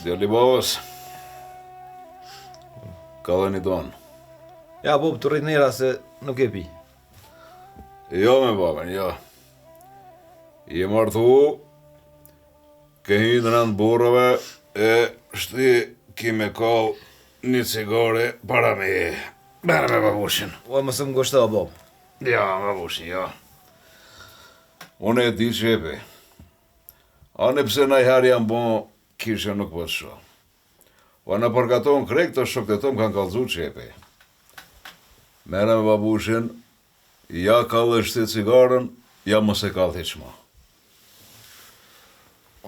Djali babës. Ka dhe një donë. Ja, bob, të rrit nera se nuk e pi. Jo me babën, jo. I martu, ke hindë rëndë burrëve, e shti ki me kall një cigare para me e. Bërë me babushin. O, mësë më goshta, bob. Ja, babushin, ja. Unë e di që e pe. Ane pse na i herë jam bon, kishe nuk po të shoh. O në përgaton krejt të shokët e tom kanë kallëzu që e pe. Mere me babushin, ja kallë shti cigaren, ja mos e kallë hiq ma.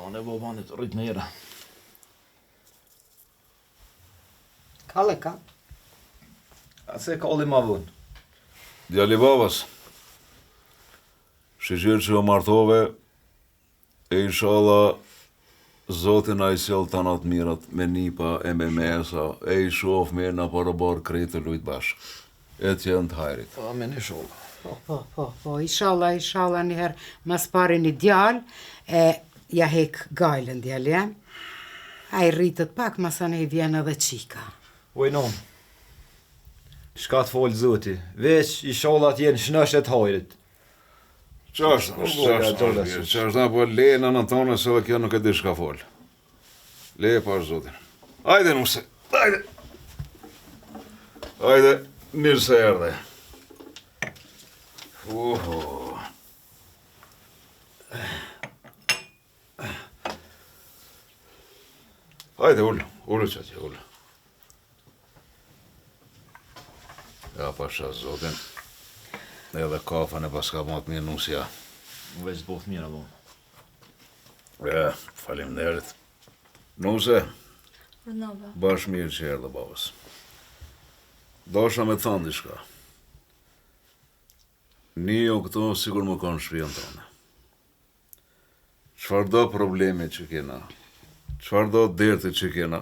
Ane bobanit rrit nera. Kalle ka. A se kalli ma vun. Djali babës, shiqirë që o martove, e inshallah Zotin a i sjell tanat mirat me nipa e me mesa, e i shof me në parabar krejt të lujt bashkë. E t'jen të hajrit. Amen, inshallah. Po, inshallah njëherë mas pari një djallë, e ja hek gajlën djallë, ja? A i rritët pak, masane i vjen edhe qika. Oj, non. Shka të folë zoti, veç inshallah t'jen shnëshet hajrit. Qashna, po le në në tonë se dhe kjo nuk e di shka folë. Le pash zotin. Ajde nuse, ajde. Ajde, mirë se erdhe. Ajde, ullë qëtje, ullë. Ja, pasha zotin. Edhe kafën e paska matë mirë nusja. Veç both mira, bo. Ja, faleminderit. Nuse, Rënova. bash mirë që erdhe babës. Dosha me të thënë diçka. Një këto sigur më kanë shpijen tonë. Çfarë do problemi që kena, çfarë do derti që kena,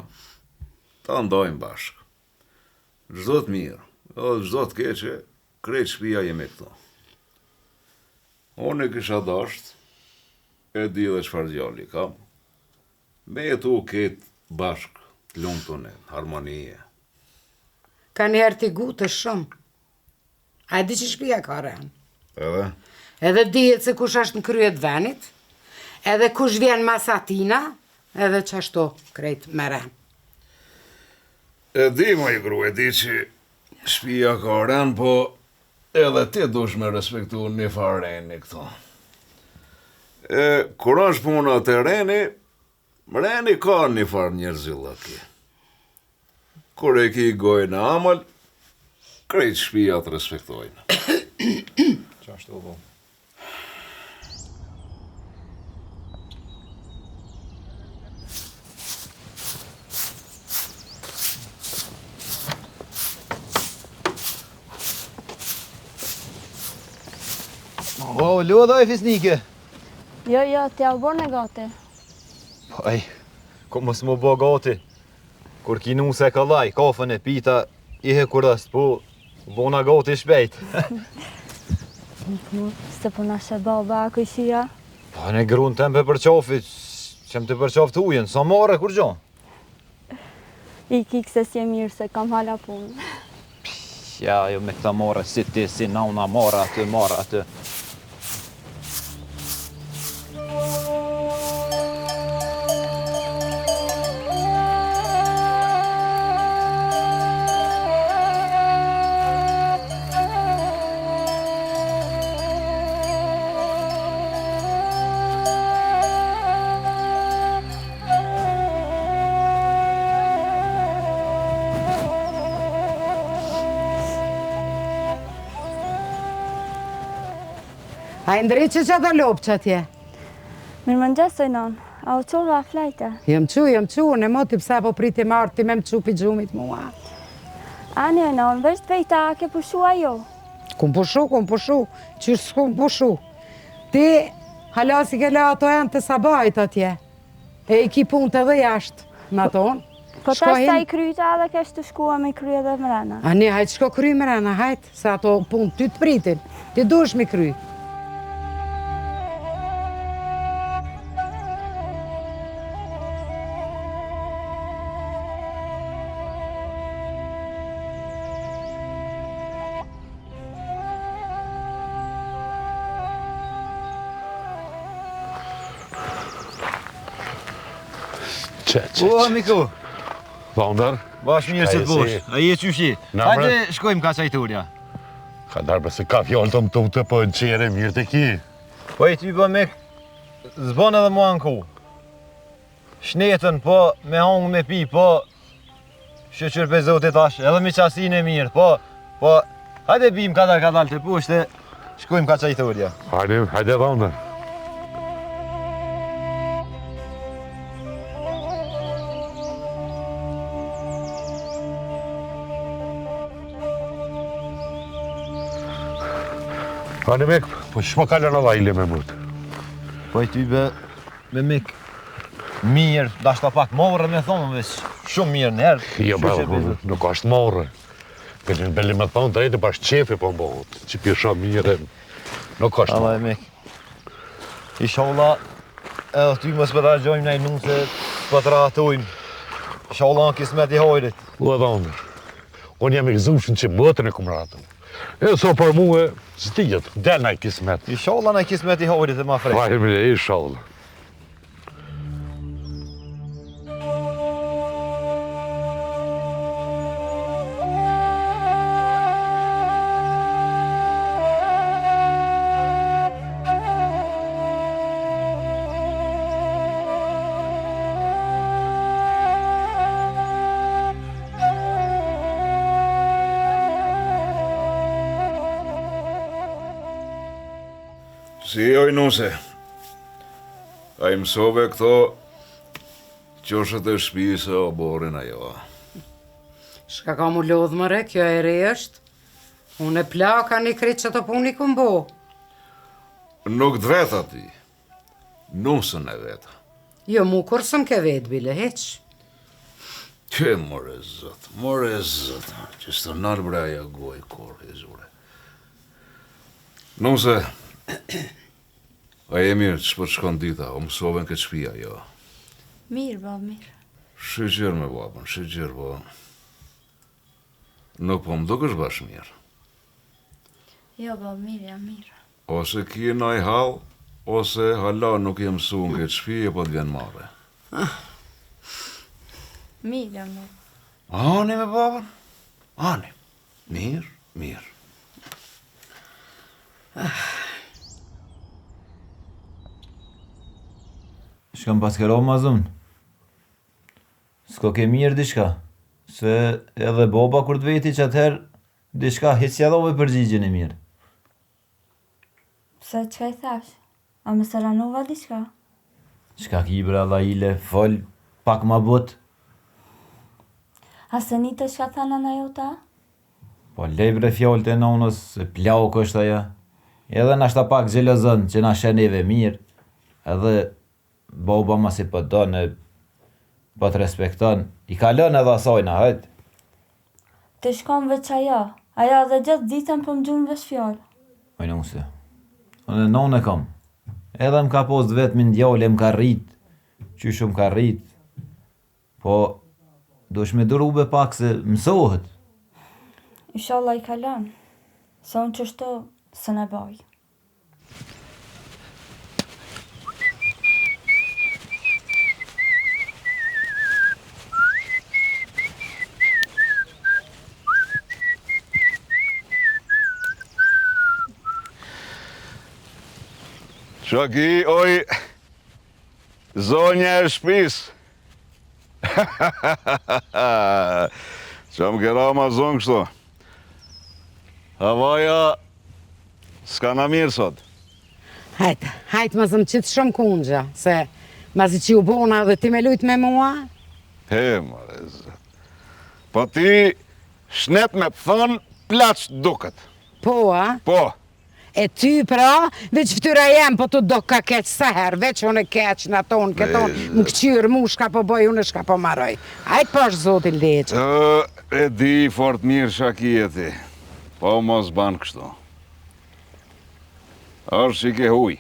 ta ndojmë bashkë. Çdo të mirë, edhe çdo të keqe, krejt shtëpia jemi këto. Unë e kisha dasht, e di dhe çfarë djali kam, me jetu ketë bashkë, të lumtune, harmonie. Ka njëherë t'i gutë shumë. A e di që shpia ka rënë. Edhe? Edhe dihet se kush është në kryet venit, edhe kush vjen mas atina, edhe qashtu krejt me rënë. E di, ma i gru, e di që shpia ka rënë, po edhe ti dush me respektu një farë reni këto. E, kur është puna të reni ka një farë njerëzillaki. Kur e ki gojë në amal, krejt shpia të respektojnë. Qashtu, bo. O, luda e fisnike. Jo, t'ja u bërë në gati. Po, ko mos më bë gati. Kur kinu se ka laj, kafën e pita, ihe kur është, po, bona gati shpejt. Se po nashe baba, këshia. Po, në grunë tempe për qafit, qem të për qafit ujen, sa mare kur gjo? I kikë se si e mirë se kam hala punë. Ja, jo me këta mare, si ti, si nauna mare aty. A i ndri që da lopë që atje? Mirë më njësoj non, a u qurë a flajte? Jem qu, në moti pësa po priti martë ti me më qupi gjumit mua. Ani e non, veç të vejta, ke pushu ajo? Kum pushu, qysh s'kum pushu. Ti halasi ke la ato janë të sabajt atje. E i ki punë të dhe jashtë në tonë. Po tash ta i kryta edhe kesh të shkua me kry edhe mrena. Ani, hajtë shko kry mrena, hajtë, se ato punë ty të pritin. Ti dush mi kry. O, miku, Vonder, bash mirë se të bosh. A je qyshi? Na, Hajde shkojmë ka qajturja. ka darbe se ka fjallë të më të po në qere mirë të ki. Po i ty bë mik, zbon edhe mua në ku. Shnetën, po, me hongë me pi, po, shëqër pe zotit tash, edhe me qasin e mirë, po, hajde bim kadal të pushte, shkojmë ka qajturja. Hajde Vonder. Hajde mek, po shpo kalën edhe ile me mutë. Po i ty bë, me mik, mirë, dashta pak morë me thonë, veç shumë mirë nërë. Jo, bravo, nuk është morë. Këtë në belli me thonë drejtë bashkë qefi po mbohët, që pjesha mirë, nuk është Allah e morë. mik. Inshallah, edhe ty mos për rajgjojmë nej nuk se për të ratojmë. Inshallah në kismet i hojrit. U e Vonder, unë jam i gëzushën që mëtën e kumë ratën. E so për mu e, stijet, del na i kismet. Inshallah në kismet i hojrit e ma frejtë. Vajtë mire, inshallah. Si oj nuse, a i mësove këto qoshët e shpisë o borin ajo. Shka ka mu lodhë mëre, kjo e re është. Unë e plaka një kretë që të puni këmë bo. Nuk dvet ati, nusën e veta. Jo, mu kur sëm ke vetë, bile, heq. Që more zët, që së të nërë breja goj korë i zure. Nuse, a e mirë që për shkon dita, o mësove në këtë shpia, jo. Mirë, bab, mirë. Shëgjër me babën, shëgjër, po. Nuk po më dukesh bash mirë. Jo, bab, mirë, jam mirë. Ose ki naj hal, ose hala nuk jem su në këtë shpi e po të vjen mare. Mirë, jam mirë. Ani me babën? Ani. Mirë. Shkam pas kero ma zunë. S'ko ke mirë diçka. Se edhe boba kur të veti që atëherë, diçka hiç ja dhove përgjigjen e mirë. Pse që i thash? A më së ranova diçka? Çka ki bra dha ile, fol, pak ma but. A se një të shka thana na jota? Po lej bre fjallët e nonës, se plauk është aja. Edhe nashta pak gjelozën që na sheneve mirë. Edhe boba ma si për do në po të respekton. I kalon edhe asajna, hajt. Të shkom veç aja. Aja dhe gjithë ditën për më gjumë veç fjallë. Oj nuse, unë nonë e kam. Edhe më ka post vetë më ndjallë, më ka rrit. Qyshu më ka rrit. Po, do shme dërube pak se mësohet. Inshallah i kalon. Se unë qështu së ne baj. Shaki, oj, zonja e shpis. Qa më kera ma zonë kështu. Havaja s'ka na mirë sot. Hajtë më zëmë qitë shumë kundja, se ma zi që u bona dhe ti me lujt me mua. He, mare zët. Po ti shnet me thënë plaq duket. Po, a? Po, E ty pra, veç ftyra jem, po tu do ka keq seher, veç unë e keq në tonë, këton, më këqyrë, mu shka po boj, unë shka po maroj. Ajtë pash zotin leqë. e di fort mirë Shaki e ti. Po mos ban kështu. Është që i ke huj.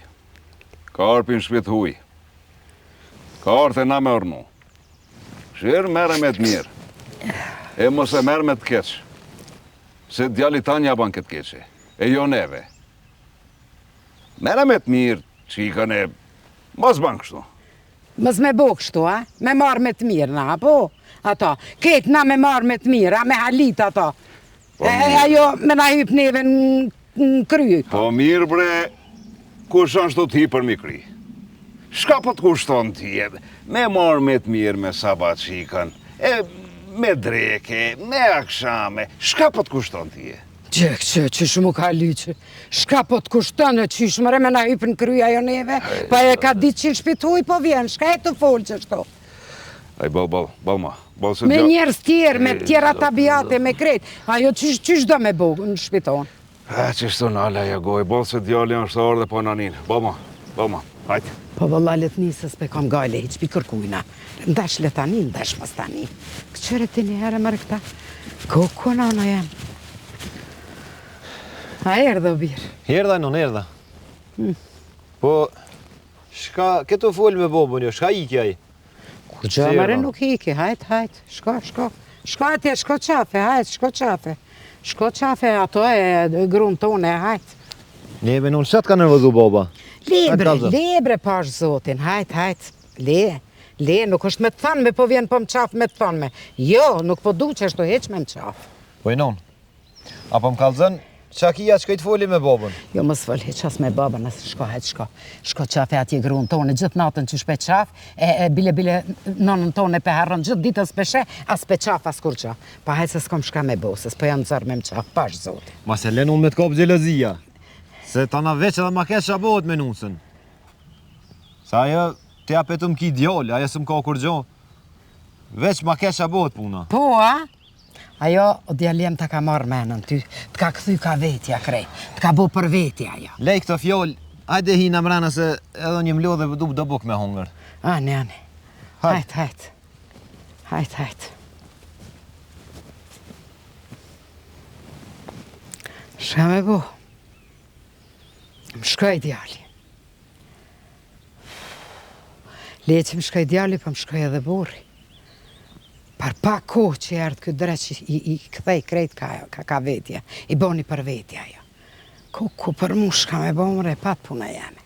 Ka arpin shpit huj. Ka arte na me ornu. Shirë mere me të mirë. E mos e merë me të keq. Se djali ta nja ban këtë keqe. E jo neve. Mere me të mirë, që i ka ne. Mos ban kështu. Mës me bo kështu, a? Me marrë me të mirë, na, po? Ato, ketë na me marrë me të mirë, a? Me halit ato. Ajo me na hyp neve në kry. Po mirë bre, kush është ti për mi kry? Shka po të kushton ti edhe? Me marrë me të mirë me sabaqikën, me dreke, me akshame, shka po të kushton ti e? Qysh mu ka lyqë, shka po të kushtonë, qysh mëre me na hypë në kryja jo neve, pa e ka ditë që në shpituj, po vjen, shka e të folë që shto. Aj, bol ma, se Me njerës tjerë, me tjera tabiate, me kretë, ajo qysh do me bo në shpiton? Qështu në ala ja goj, bol se djali është orë dhe po nanin, bol ma, hajtë. Po vëllallet nisës pe kam gajle, hiq pi kërkujna, ndash le tani, ndash mës tani. Këqyre ti një herë mërë këta, ku nana jam? A erdhe o birë? Erdha, non erdha. Po, shka, këtu folë me bobën jo, shka iki aji? Kur gjë mëre nuk iki, hajt, shko. Shko atje, shko qafe. Shko qafe, ato e grunë tone, hajt. Neve nuk qatë ka nërvëzu boba? Lebre pash zotin, hajt. Le, nuk është me të thanë me, po vjen po më qafë me të thanë me. Jo, nuk po du që është heq me më qafë. Po i non, apo më kalëzën, qa kia që kajtë foli me babën? Jo, mos fol heq as me babën, as shko. Shko qafe atje grunë tone, gjithë natën që shpe qafë, bile nonën tone pe harron gjithë ditës peshe, as pe qafë, as kur qafë. Pa hajtë se s'kom shka me bosës, po jam zërë me më qafë, pash zotin. Ma se len unë me t'kop gjelozia, se ta na veç edhe ma kesh abohet me nusën. Sa ajo, te apetëm ki djollë, ajo s'm ka kur gjo. Veç ma kesh abohet puna. Po, a? Ajo, o djaljem të ka marrë menën ty, të ka këthy ka vetja krejt, të ka bo për vetja ajo. Lej këto fjoll, hajde hina mrena se edhe një mlo dhe do buk me hongër. Ani. Hajt. Shka me bo? Më shkoj djali. Le që më shkoj djali, po më shkoj edhe burri. Par pa kohë që erdhë këtë dreq i këthej krejt ka vetja, i boni për vetja jo. Ku për mu shka me bo mëre, pat puna jemi.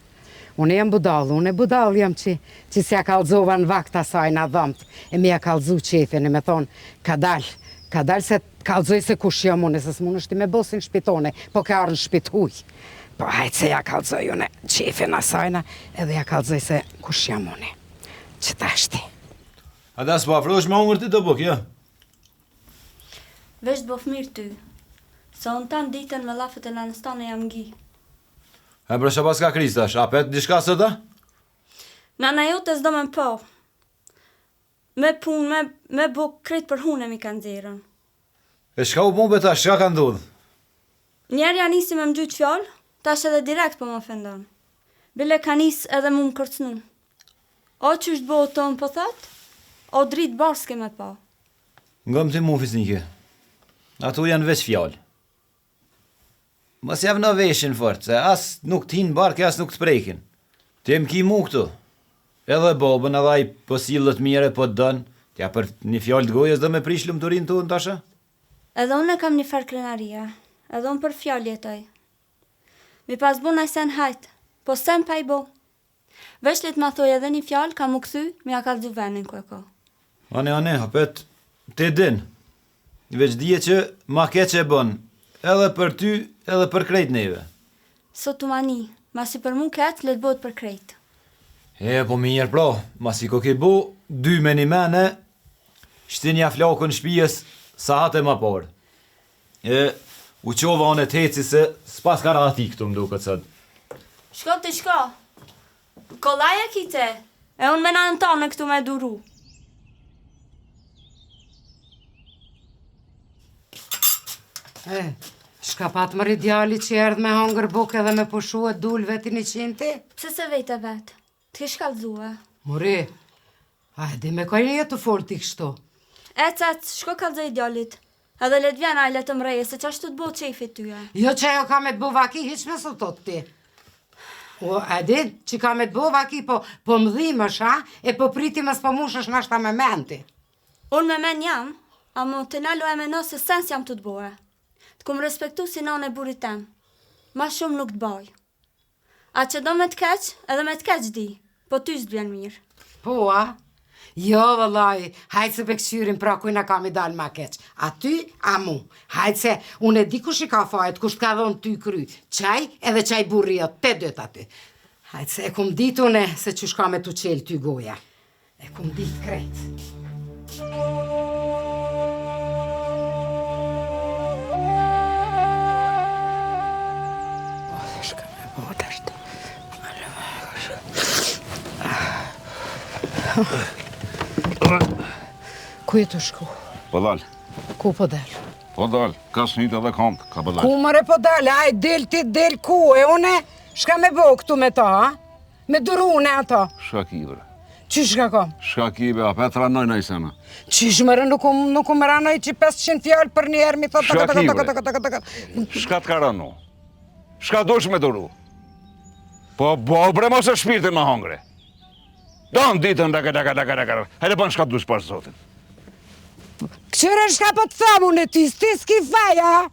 Unë jam budal jam që si ja kalzova në vakta saj në dhëmt, e mi ja kalzu qefin, e me thonë, ka dal se kalzoj se kush jam unë, se s'mun është i me bosin shpitone, po ka arë në shpituj. Po hajtë se ja kalzoj unë qefin asajna, edhe ja kalzoj se kush jam unë. Që ta shti. A da s'po afrosh me hongër ti të buk, jo? Veç të bof mirë ty, se unë tanë ditën me lafët e nanëstane jam ngi. E për pas ka kriz tash, a pet dishka së ta? Nana jote s'do me po. Me pun, me buk krejt për hune mi kanë zirën. E shka u bumbe tash, shka ka ndodhë? Njerë ja nisi me më gjyqë fjallë, tash edhe direkt po më ofendon. Bile ka nis edhe mu më kërcnu. O që është bo tonë po thot, o dritë barske me pa. Ngëm të mu fisnike. Ato janë veç fjallë. Mos javë në veshin fort, se as nuk t'hin barke, as nuk t'prekin. Te më ki mu këtu. Edhe bobën, edhe aj pësillët mire po t'dën, tja për një fjallë t'gojës dhe me prish lumëturin të unë tasha? Edhe unë kam një farë krenaria, edhe unë për fjallë jetoj. Mi pas bu najsen hajt, po sem pa i bo. Veshlit ma thoj edhe një fjallë, kam u këthy, mi a kalzu venin ko. Ane, hapet, te din. Veç dje që ma keq e bën, edhe për ty, edhe për krejt neve. Sot u mani, masi për mu keq, let bot për krejt. Po mirë pra, masi ko ke bu, 2 me 1 mene, shtinja flakën shpijes, sa hate ma parë. U qova anë të heci se s'pas ka rati këtu më duket sot. Shko. Kolaja kite, e unë me në tonë këtu me duru. Shka pat mëri djali që erdhë me hongër buk edhe me pushu e dul veti 100? Pse se vete vetë, t'ke shkallzua. Muri, di me kajnë jetë të folë ti kështu. Shko kallzoj djalit. Edhe let vjen ajle të mreje, se qashtu t'bo qefit tyja. Jo që ajo ka me t'bo vaki, hiq me së tot ti. O, edin, që ka me t'bo vaki, po më dhimësh, e po priti mës po mushësh nashta me menti. Unë me men jam, a më të nalo e meno se sens jam të t'bohe. T'kum respektu si nane e burit tem. Ma shumë nuk t'baj. A që do me t'keq, edhe me t'keq di, po ty s'dvjen mirë. Po, a? Jo, vëllaj, hajtë se pe kësyrin pra kujna kam i dalë ma keq. A ty, a mu. Hajtë se unë e di kush i ka fajet, kush t'ka dhonë ty kry. Qaj edhe qaj burria, te dët aty. Hajtë se e kum dit une se që shka me t'u qelë ty goja. E kum dit krejt. Shka me bota shtë. Ku e të shku? Po dal. Ku po del? Po dal, ka snit edhe kont, ka po dal. Ku mëre po del? Aj, del ti, del ku? E une, shka me bo këtu me ta, ha? Me durune ata. Shkakibre. Qysh ka kom? Shkakibe, a pe të ranoj në i sena. Qysh mëre nuk më ranoj që 500 fjallë për njerë mi thot Shkakibre. Shka t'ka ranu? Shka dush me duru? Po bre mos e shpirtin më hongre. Don ditën daka. Hajde pan shka dush pas zotin. Këqyre shka po të thamu në ty, s'ti s'ki faja,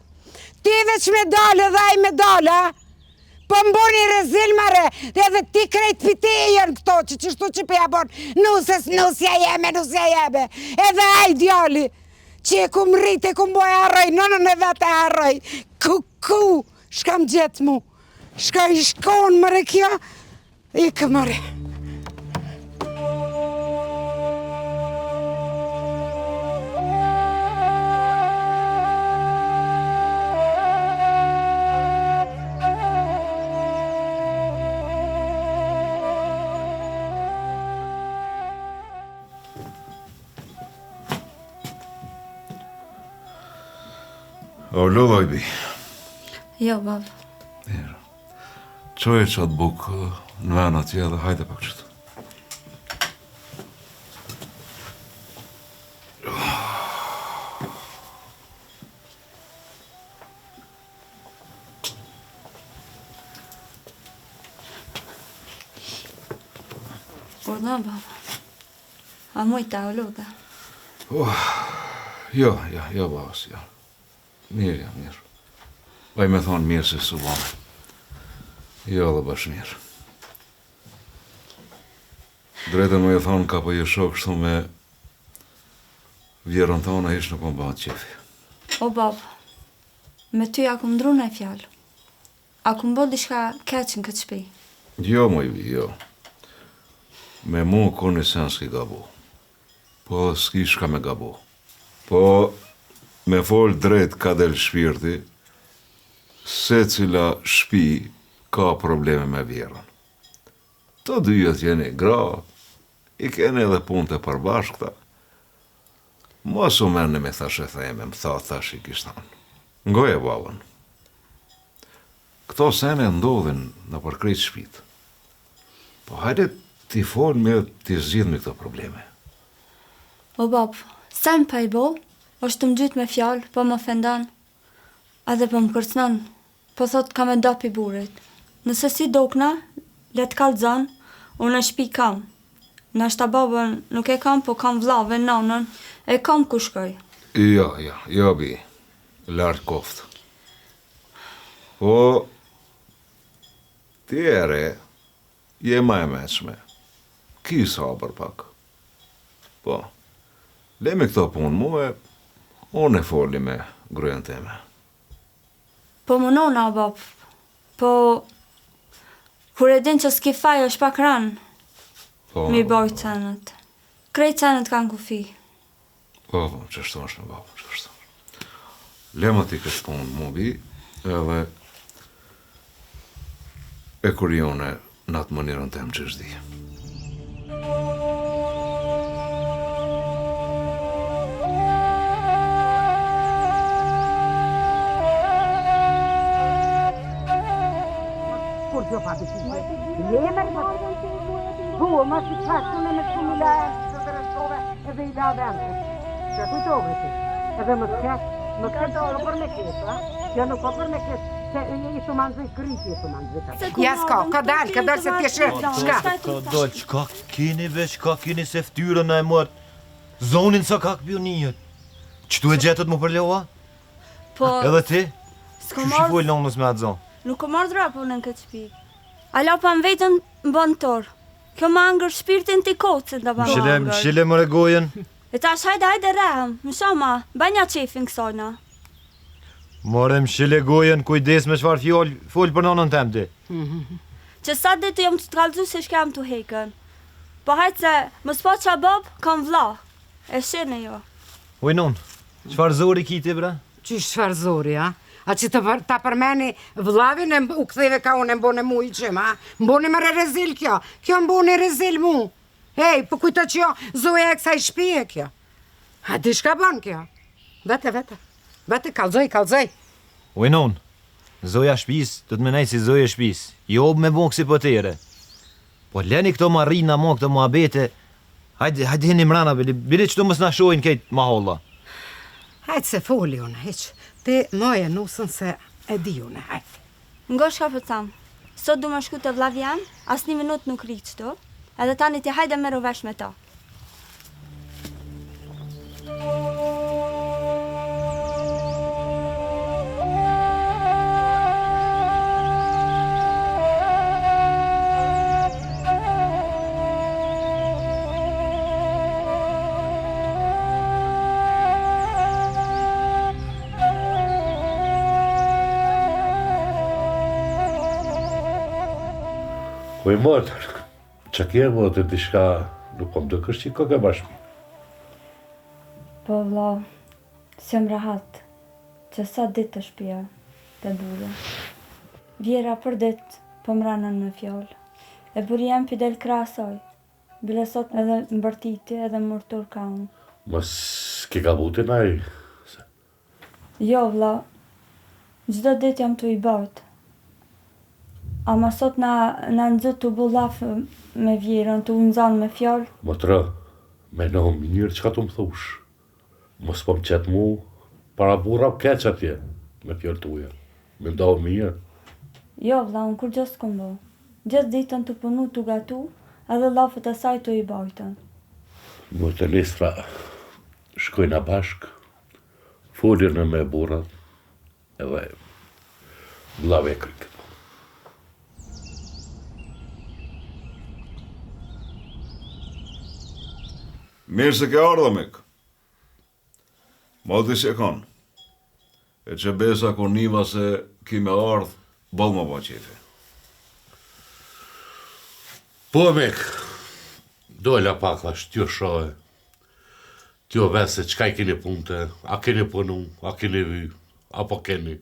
ti veç me dalë dhe aj me dalë, po mboni rezil mare, edhe ti krejt pite e jërë këto, që qështu që pëja bon, nusja jeme, edhe aj djali, që e kum rrit, e kum boj harroj, nonën e vete harroj, ku, shka më gjetë mu, shka i shkon mëre kjo, ikë mëre. O lodhoj bi. Jo, bab. Mirë. Qoj e qatë bukë në venë atje dhe hajde pak qëtë. Urna, bab. A mujta, o lodha. Jo, babas, jo. Mirë. Vaj me thonë mirë se su bane. Jo dhe bash mirë. Drejtën me thonë ka po je shok shtu me vjerën tonë, ish nuk më bëhat qefi. O, bab, me ty a kum ndru në fjallë. A kum bo dishka keq në këtë shpi. Jo, moj vi, jo. Me mu kur një sen s'ki gabu. Po s'ki shka me gabu. Po me fol drejt ka del shpirti, se cila shpi ka probleme me vjerën. Të dyjet jeni gra, i keni edhe punë të përbashkëta. Mos u mërni me thashe theme, më thash i kishtan. Ngoje babën. Këto sene ndodhin në përkrejt shpit. Po hajde ti fol me ti zgjidhni këto probleme. O, bab, sen pa i bo, është të më gjytë me fjallë, po më ofendan, edhe po më kërcnon, po thot ka me dopi burit. Nëse si dokna, le të kalzon, unë e shpi kam. Nashta babën nuk e kam, po kam vllave, nanën, e kam ku shkoj. Jo, bi, lartë koftë. Po, ti ere, je ma e meqme, ki sabër pak. Po, lemi këto punë muë, unë e foli me grujen teme. Po më nona, bab, po kur e din që s'ki faj është pak ranë, Po, mi boj cenët. Krejt cenët kanë kufi. Po, qështu është me babë, qështu. Lema ti këtë punë mu bi, edhe e kur jone në atë mënirën tem që është di. Ma si qashtu me shumë la të të restove edhe I la vende. Që ku të obri ti? Edhe më të ketë për me ketë, ja nuk për me ketë, se I të manzëj kriti I të manzëj. Ja s'ka, ka dalë se t'jeshe, shka? Ka dalë, qka keni veç, qka keni se ftyrën e mërë, zonin sa ka këpjo njët. Qëtu e gjetët më përleua? Po, Edhe ti? s'ko Që marrë, shifoj në nësë me atë zonë? nuk ko marrë drapo në këtë shpi. A la pa më vetën më bënë torë. Kjo më angër shpirtin t'i kocën të më angër. Mshile më regojen. E tash hajde rehem, më shama, banja qefin kësojna. More mshile gojen, kujdes me çfarë fol për nonën tem ti. Që sa ditë jom të t'kallëzu se shkem t'u hekën. Po hajtë se, më s'po qa bob, kam vlla. E shene jo. Uj non, çfarë zori ki ti bre? Qysh çfarë zori, a? A që ta përmeni vllavin e u ktheve ka unë e mbone mu i qëm, a? Mbone më rezil kjo. Kjo mbone rezil mu. Hej, po kujto që jo, zoja e kësaj shpije kjo. A di shka bon kjo? Vete, kalzoj. Uj non, zoja shpis, të të menaj si zoja shpis. Jo me bon kësi potere. Po leni këto marrina mo, këto muhabete. Hajde hini mrana, bili që të mës në shojnë kejtë maholla. Hajde se foli une, heq. Ti moje nusën se e di une, hajde. Ngo shka për thamë, sot du më shku të vllav jam, as një minut nuk ri qëtu, edhe tani ti hajde me rovesh me ta. Po i motër, që kje motër diçka nuk kom të kështë që i ke bashkë. Po vlla, s'jam rahat, që sa ditë të shpia, të burë. Vjera për ditë, po mranën në fjollë. E buri jam pidel krasoj, bile sot edhe mbërtiti edhe mërtur ka unë. Mos ke ka buti naj. Jo vlla, gjdo ditë jam të i bajtë. Ama sot na nëzët të bullaf me vjerën, të unëzan me fjallë. Motra, me në mirë që ka të më thush. Mos po më qëtë mu, para burra keq atje, me fjallë të uja. Me ndohë mirë. Jo vlla, unë kur gjësë këmë bo. Gjithë ditën të punu të gatu, edhe lafët e saj të i bajtën. Më të listra, shkojna bashk, folirën me burrat, edhe blave krikët. Mirë se ke ardha mek. Moti se kanë. E që besa kur niva se ki me ardh, bol më po qefi. Po mek, dolla pak thash, t'jo shohe, t'jo vese qka i keni punte, a keni punu, a keni vy, apo keni.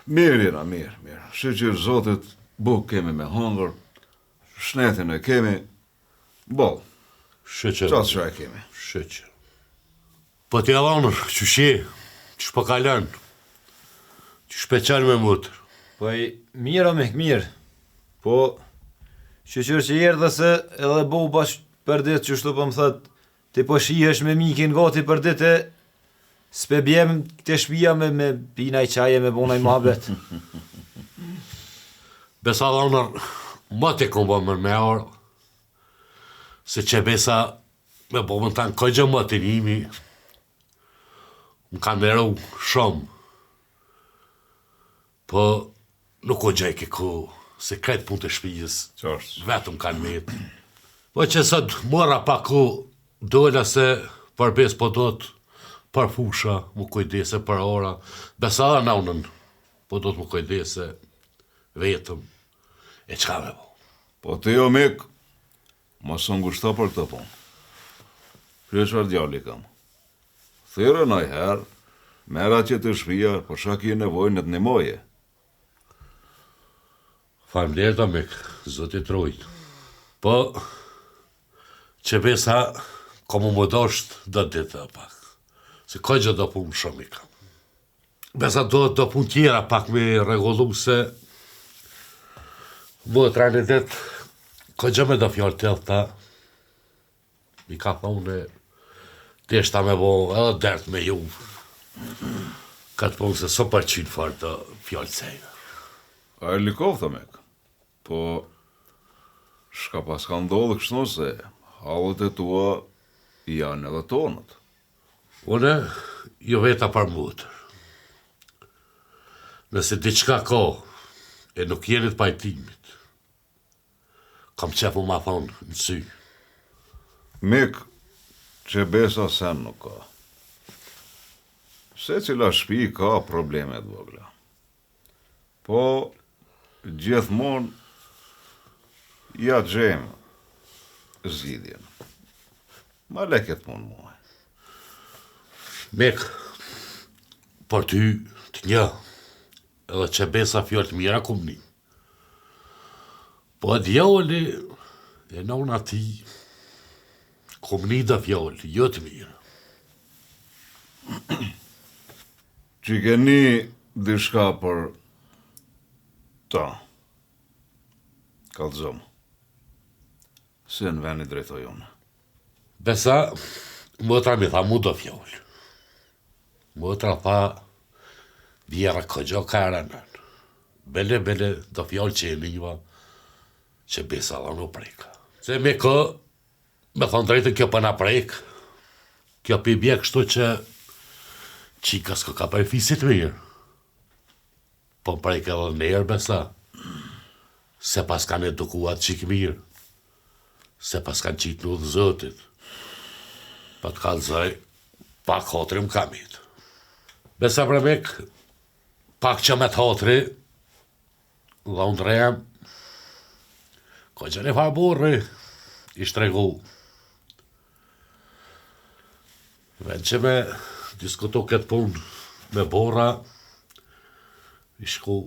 Mirë jena, mirë. Shqyqyr zotit, buk kemi me hongër, shnetin e kemi, bol. Shqyqyr. Qatë që e kemi. Shqyqyr. Po t'ja lanër, që shi, që shpo kalan, që shpeqan me mutër. Po i mirë o mek, mirë. Po, shqyqyr që jerdhe se edhe bo bashkë për ditë që shtu po më thët, ti po shihesh me mikin gati për ditë e s'pe bjem këte shpia me pina i qaje me bona i muhabet. Besa lanër, ma te kom bo mër me orë, se që besa me bo më tanë këgjë më të njimi, më kanë meru shumë, po nuk o gjej ke ku, se kretë punë të shpijës, Qartë. vetëm kanë metë. Po që sot mora pa ku, dola se përbes po do të për fusha, më kujdese për ora, besa dhe naunën, po do të më kujdese vetëm, e qka me bo? Po të jo mek, mos së ngushta për këtë punë. Qëfar djalli kam. Thyrë në herë, mera që të shpia, për shak i nevojnë të nimoje. Faleminderit mek, zotit rujt. Po, që besa, komu më dosht do ditë pak. Se ka gjë do punë shumë i kam. Besa do punë tjera pak me regullu se më të realitet, ka gjë me do fjallë të ta, mi ka thonë të eshta me bo edhe dert me ju. Ka të punë se so përqynë farë të fjallë sejnë. A e likofta mek. Po, shka pas ka ndodhë kështu se halët e tua janë edhe tonët. Une, jo veta për mutër. Nëse diçka ka, e nuk jeni të pajtimit, kam qefu ma thonë në sy. Mik, që besa sen nuk ka. Se cila shtëpi ka problemet vogla. Po, gjithmonë, ja gjemë zgjidhjen. Ma leket mund muaj. Mik, për ty të një, edhe që besa fjallë të mira kum një. Po djali e nona ti, kum një dhe fjallë, jo të mirë. Që keni dishka për ta. Kallëzom. Se në veni drejtoj unë. Besa, motra mi tha mu do fjallë. Motra tha, vjera këgjo karanën. Bele do fjallë që e njëva, që besa dhe në prejka. Se me kë, me thonë drejtë kjo për në prejkë, kjo për i bje kështu që qika s'ko ka për fisit mirë. Po prejkë edhe njerë besa, se pas kanë edukuat qik mirë, se pas kanë qitë në dhe zotit, pa të kalëzoj, pak hotri më kamit. Besa për mek, pak që me të hotri, dhe unë drejëm, ko që një farë burri, ishtë regu. Vend që me diskutu këtë punë me bora, i shku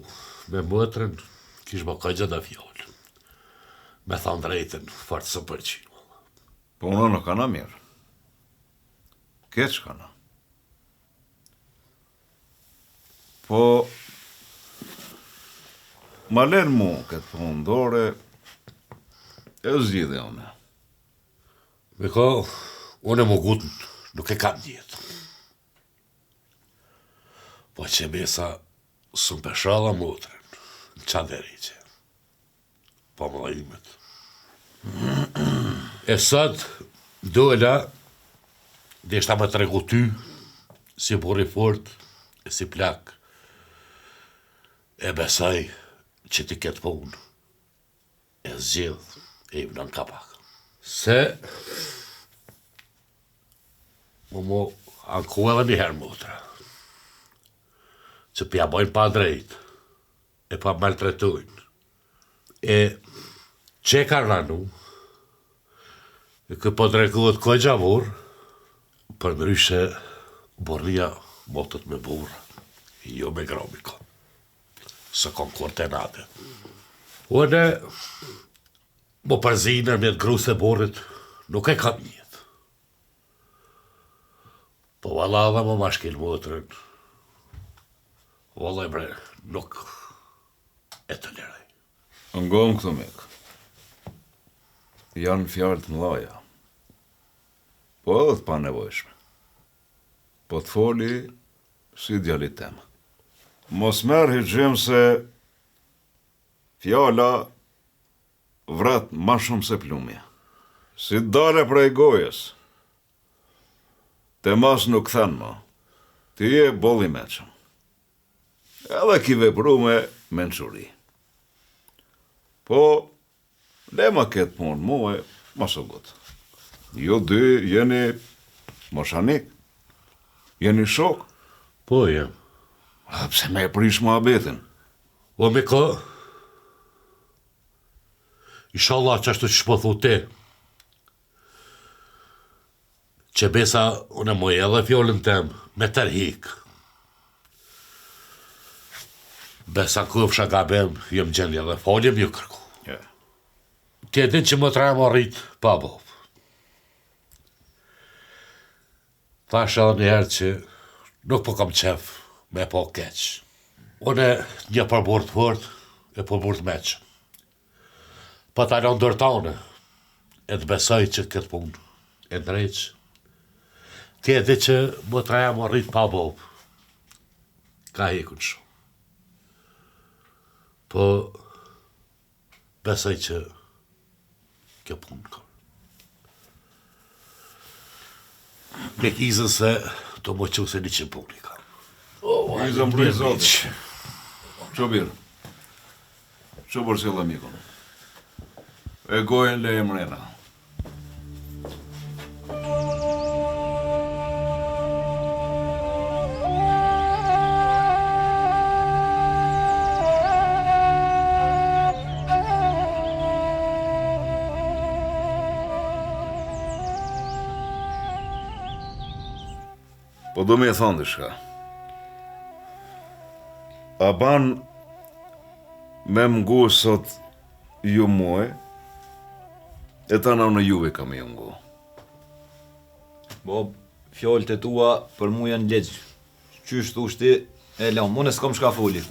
me mëtërën, kish më kajgja dhe fjallë. Me thonë drejten, fartë së përqinë. Po unë nuk kana mirë. Keq kana. Po, ma len mu këtë punë dore, e zgjidhe une. Me ka, unë e më gutën, nuk e kam djetë. Po që besa, së më peshala mëtërën, në qanderiqe. Po më dhajimet. E sot, dola, dhe ishta me të regu ty, si burri fort, e si plak, e besaj që ti ketë punë, e zgjidh, e i vënën kapak. Se, më anku edhe njëherë mëtëra, që pja bojnë pa drejt, e pa maltretojnë. E që ka ranu, e kë po dreguat ko gjavur, për ndryshe borria motët me burra, jo me gromiko, së konkurtenate. Une, më përzina me të grusë e borrit, nuk e kam jetë. Po valla dhe më mashkil motërën, valla e bre, nuk e të liraj. Ngon këtu mik. Janë fjalë të mëdha. Po edhe të pa nevojshme. Po të foli si djalit tem. Mos merr hixhem se fjala vrat ma shumë se plumja. Si dale prej gojës. Te mas nuk thanë ma. Ti je boll i meqëm. Edhe ki vepru me mençuri. Po, le ma ketë punë muaj, ma së gotë. Jo dy jeni moshanik, jeni shok. Po, jem. A pse me e prish ma abetin? O me ka, inshallah që ashtu që shpothu te, që besa unë e moj edhe fjollën tem me tërhik. Besa këfsha gabem, jem gjendje dhe foljem ju kërku. Yeah. Ti e din që më trajmë arrit pa bov. Thash edhe njëherë që nuk po kam qef me po keq. Une një përburt fort e përburt meq. Po ta në ndërtane, e të besoj që këtë punë e drejq. Ti e di që më trajmë arrit pa bov. Ka hekun shumë. Po, besoj që kjo punë ka. Me kizën se do më që se një që punë ka. Izëm prej zotit. Që birë? Që bërë si dhe mikon? E gojën le emrena. Po do me e thonë dishka. A ban me mgu sot ju muaj, e ta në juve kam e mgu. Bob, fjallët e tua për mu janë legjë. Qysh thushti, e lam, unë s'kom shka foli.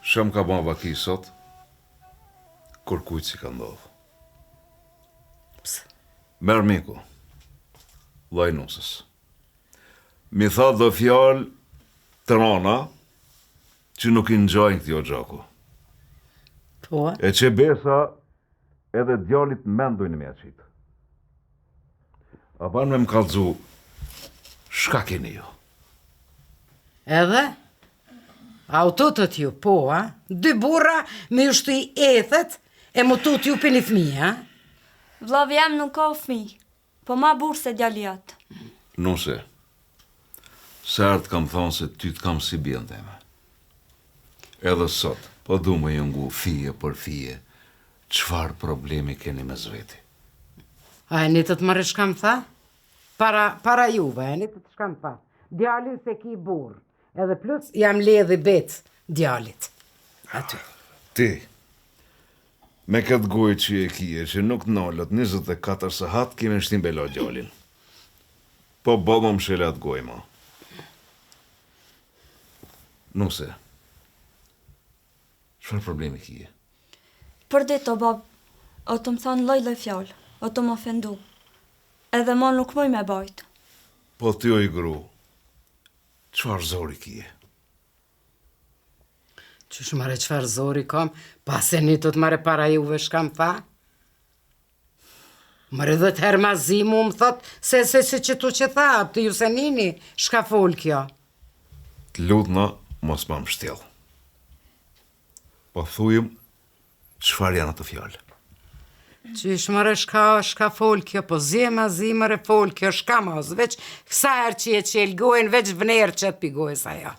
Shëm ka ban vaki sot, kur kujtë si ka ndodhë. Merë miku, vaj nusës. Mi tha do fjallë të rana, që nuk i ngjajnë këtjo gjaku. Po, E që besa edhe djallit mendojnë me qitë. A ban me më kalëzu, shka keni ju? edhe? Autotët ju, po, a? Dy burra me ju shtu i ethet, e më tut ju për një fëmijë, a? Vllavi jam nuk ka fëmijë, po ma burë se djali jatë. Nuse, sartë kam thonë se ty të kam si bjën teme. Edhe sot, po du me jëngu fije për fije, qfar problemi keni me zveti? A e një të të mërë shkam tha? Para juve, e një të të shkam tha. Djalin se ki burë, edhe plus jam ledhi bet djalit. Aty. Ti, me këtë gojë që e kije, që nuk nalët 24 sahat, kime shtim bela gjallin. Po baba më shelat gojë ma. Nuse, çfarë problemi kije? Për ditë o bab, o të më thonë loj fjallë, o të më ofendu. Edhe ma nuk mëj me bajtë. Po ti o i gru, çfarë zori kije? Qysh mare qfar zori kam, pas e një të të mare para juve shkam tha? Mare dhe të herë ma zi mu më thot, se që tu që tha, të ju se nini, shka fol kjo. Të lutna, mos ma më shtjell. Po thujim, çfarë janë ato fjallë? Qysh mare shka fol kjo, po zi ma zi mare fol kjo, shka mos, veç kësa herë që e qelë gojnë, veç vnerë që të pigojës ajo.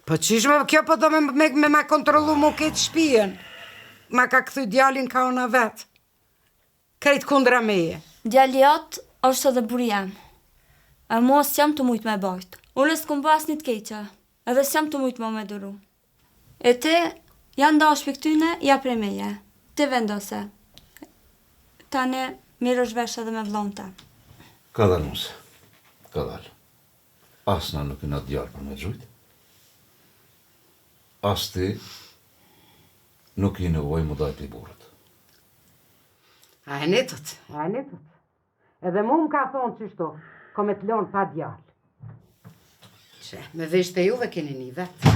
Po qysh me kjo po do me ma kontrolu mu këtë shpijen. Ma ka këthy djalin ka ona vetë. Krejt kundra meje. Djali jatë është edhe buri jam. A mua s'jam të mujtë me bajtë. Unë s'kum pas një të keqa, edhe s'jam të mujtë me duru. E ti, janë dash për këtyne, ja prej meje. Ti vendose. Tani, mirë është vesh edhe me vlonte. Ka dal nuse, ka dal. Asna nuk i na djalë për me gjujt. As ti nuk i nevoj më dajt i burët. A e netët. Edhe mu më ka thonë qështu, ko me të lonë pa djallë. Që, me veshte juve keni një vetë.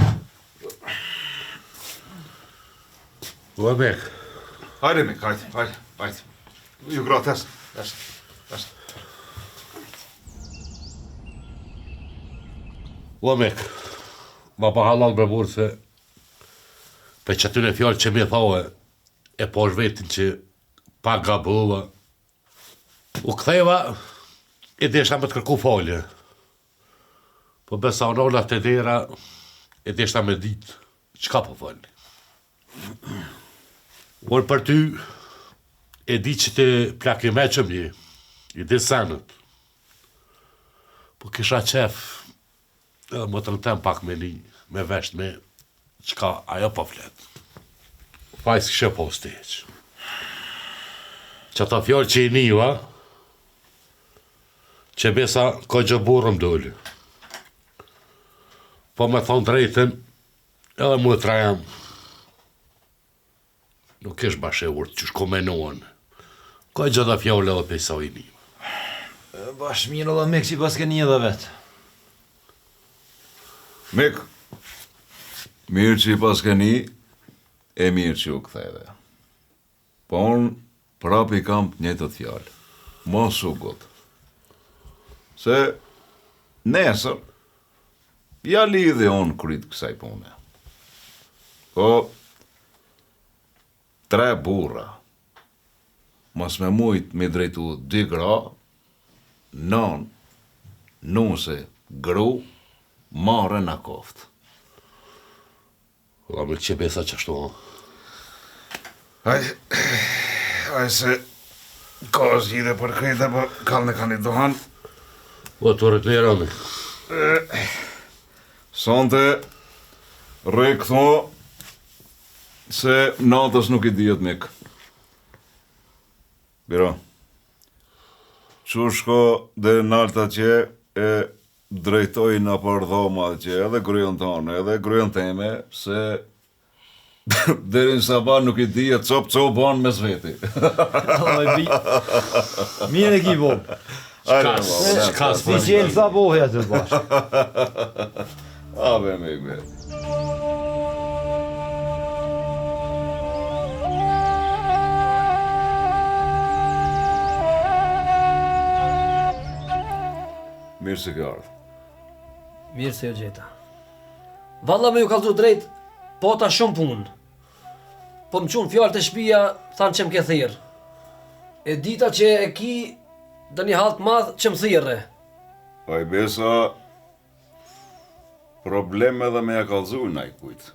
Ua mek, Hajde, Mik, hajde. Ju gra, test. ua mek, ma pa halal me burë se për që atyne fjallë që mi thaue e po vetin që pa gabuva. U ktheva e desha me të kërku falje. Po besa onolla të dera e desha me ditë qka po falni. Unë për ty e di që të plak i meqëm një, i di senët. Po kisha qef, edhe më të rëtem pak me një, me vesht me qka ajo po flet. Fajs kështë po steq. Që ta fjallë që i njëva, që besa ko gjë burëm doli. Po me thonë drejten, edhe mu të rajam, nuk ish bashe urtë që shkomenohen. Ko gjë da fjallë edhe pesa i njëva. Bash mirë dhe Mik që pas ke një dhe vetë. Mik, mirë që i pas ke një, e mirë që u ktheve. Po unë prap i kam njëtët fjallë, mos u gotë. Se nesër, ja lidhe unë kryt kësaj pune. Po, 3 burra, mos me mujt me drejtu 2 gra, non, nuse, gru, marrë në koft. La me që besa që ashtu, Aj se, ka zgjide për krejta, për kalë në kanë i dohan. O, të reklerani. Sonte, këtho, se natës nuk i dijet mik. Biro, që shko dhe nalta që e drejtoj në për dhoma që edhe gryën tonë, edhe gryën teme, se deri në sabah nuk i dijet cop banë me zveti. Mirë e ki bo. Shka Si qenë sa bohja të bashkë. Abe me. Mirë se ke ardhë. Mirë se jo gjeta. Valla me ju kalzu drejt, po ta shumë punë. Po më qunë fjallë të shpia, thanë që më ke thirë. E dita që e ki, dhe një haltë madhë që më thirë. Pa i besa, probleme dhe me ja kalzu në i kujtë.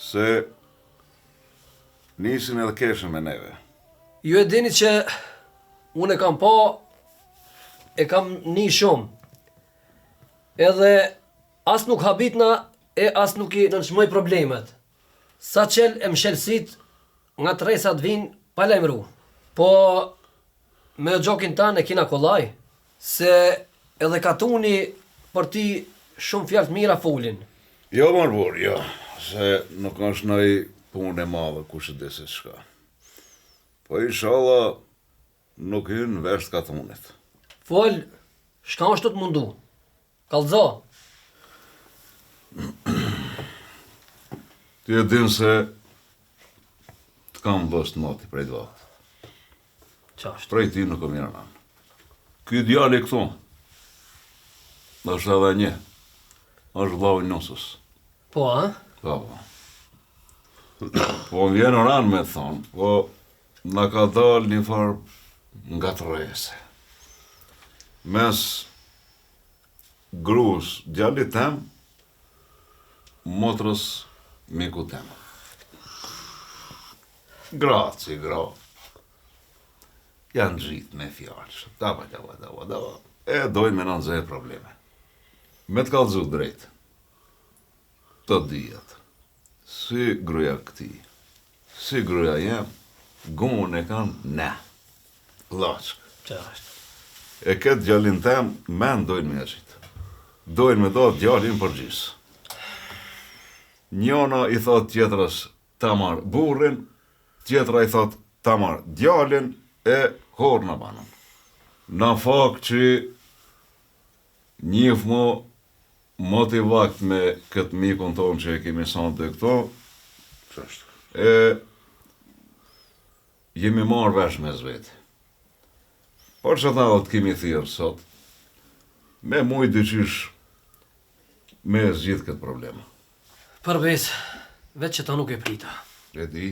Se nisin edhe keshën me neve. Ju e dini që unë e kam pa, e kam një shumë. Edhe as nuk habitna, e as nuk i nënshmoj problemet. Sa qel e mshelsit nga tresat vinë pa lajmëru. Po me gjokin tanë e kina kollaj, se edhe katuni për ti shumë fjallë të mira folin. Jo, marbur, jo, se nuk është nëj punë e madhe kush e dese shka. Po inshallah nuk hynë vesh katunit. Fol, shka është të mundu? Kalzo. Ti e din se të kam bëst noti prej dva. Qashtë. Prej ti nuk kom janë anë. Ky djali këtu, është edhe një, është vlau i nusës. Po, a? Po. Po më vjenë ranë me thonë, po në ka dalë një farë nga të rejese. Mes grus djali tem, motrës miku tem. Gratë si gra. Janë gjitë me fjallë, dava. E dojnë me nëndzejë probleme. Me të kalëzu drejtë, të dijet, si gruja këti, si gruja jem, gunë e kanë ne, lachkë. Qashtë. E këtë gjallin tem, men dojnë me gjitë. Dojnë me do gjallin për gjisë. Njona i thot tjetrës ta marë burrin, tjetra i thot ta marë djallin e horë në banën. Në fakt që njëf mu motivakt me këtë mikun tonë që e kemi sonë të këto, e jemi marrë vesh me zveti. Por që tha të kemi thirë sot, me muj dyqysh me zgjidh këtë problema. Përbes, veç që ta nuk e prita. E di,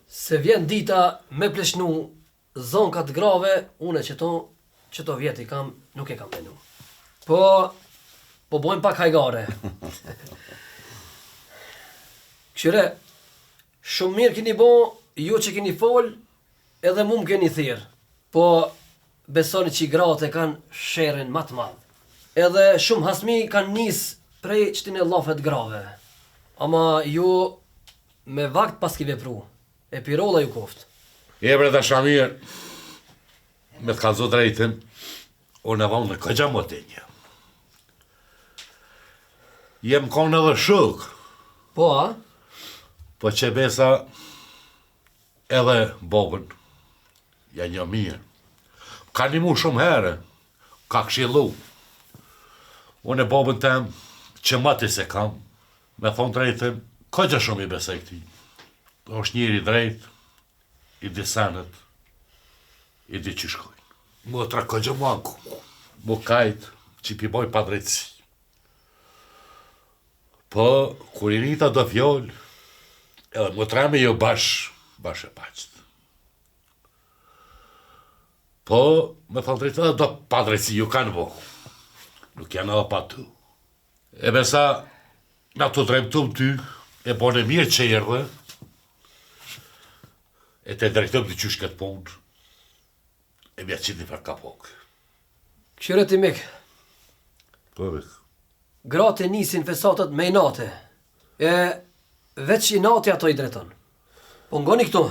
Se vjen dita me pleshnu zonkat grave, une që to vjeti kam, nuk e kam menu. Po bojmë pak hajgare. Këshire, shumë mirë kini bo, ju që kini fol, edhe mu më keni thirë. Po besoni që i gratë e kanë sherin matë madhë. Edhe shumë hasmi kanë nisë prej qëtin e lafet grave. Ama ju me vakt pas ki vepru, e pirolla ju koftë. Bre dhe Shamir, me të kalzo drejten, unë e vonë në këgja më të një. Jem konë edhe shuk, Po, a? po që besa edhe bobën, ja një mirë. Ka një mu shumë herë, ka këshilu. Unë e bobën tem, që mati se kam, me thonë drejten, këgja shumë i besej këti. është njëri drejt, i di senet, i di që shkojnë. Mu të rakëgjë manku, mu kajtë që pi boj pa drejtësi. Po, kur i nita do fjollë, edhe motrami jo bash e paqët. Po, me thënë drejtë edhe do pa drejtësi ju kanë bo. Nuk janë edhe pa tu. E besa, na të drejtëm ty, e bone mirë që erdhe, e te drejtëm të qysh këtë punë, e mja qitë për kapok. Këshire ti mik, Po, mik. gratë nisin fesatët me i nate, e veç i nate ato i drejton. Po ngoni këtu,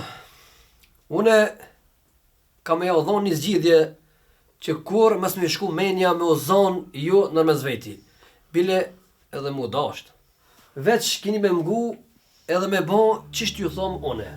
une kam e odhon një zgjidhje që kur mas me shku menja me o zonë ju në mezveti. Bile edhe mu dasht. Veç kini me mgu edhe me bo qisht ju thom une.